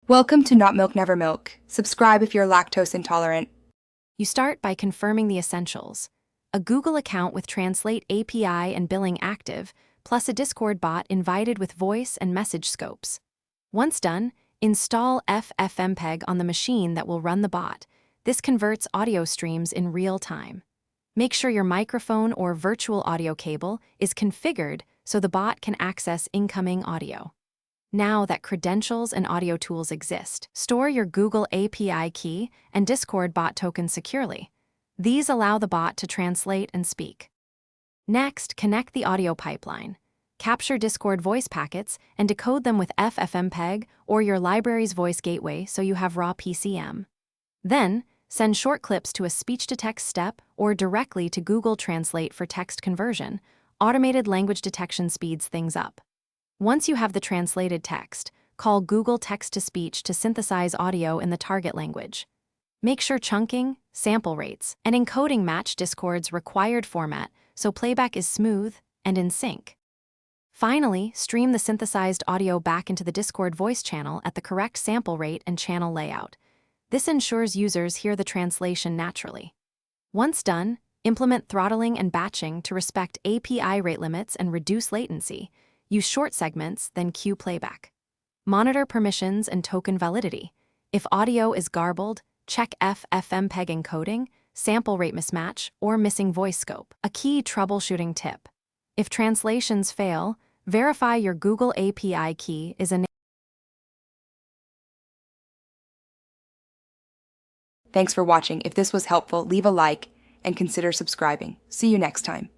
Welcome to Not Milk Never Milk. Subscribe if you're lactose intolerant. You start by confirming the essentials: a Google account with Translate API and billing active, plus a Discord bot invited with voice and message scopes. Once done, install FFmpeg on the machine that will run the bot. This converts audio streams in real time. Make sure your microphone or virtual audio cable is configured so the bot can access incoming audio. Now that credentials and audio tools exist, store your Google API key and Discord bot token securely. These allow the bot to translate and speak. Next, connect the audio pipeline. Capture Discord voice packets and decode them with FFmpeg or your library's voice gateway so you have raw PCM. Then, send short clips to a speech-to-text step or directly to Google Translate for text conversion. Automated language detection speeds things up. Once you have the translated text, call Google Text-to-Speech to synthesize audio in the target language. Make sure chunking, sample rates, and encoding match Discord's required format so playback is smooth and in sync. Finally, stream the synthesized audio back into the Discord voice channel at the correct sample rate and channel layout. This ensures users hear the translation naturally. Once done, implement throttling and batching to respect API rate limits and reduce latency. Use short segments, then cue playback. Monitor permissions and token validity. If audio is garbled, check FFmpeg encoding, sample rate mismatch, or missing voice scope. A key troubleshooting tip: if translations fail, verify your Google API key is enabled. Thanks for watching. If this was helpful, leave a like and consider subscribing. See you next time.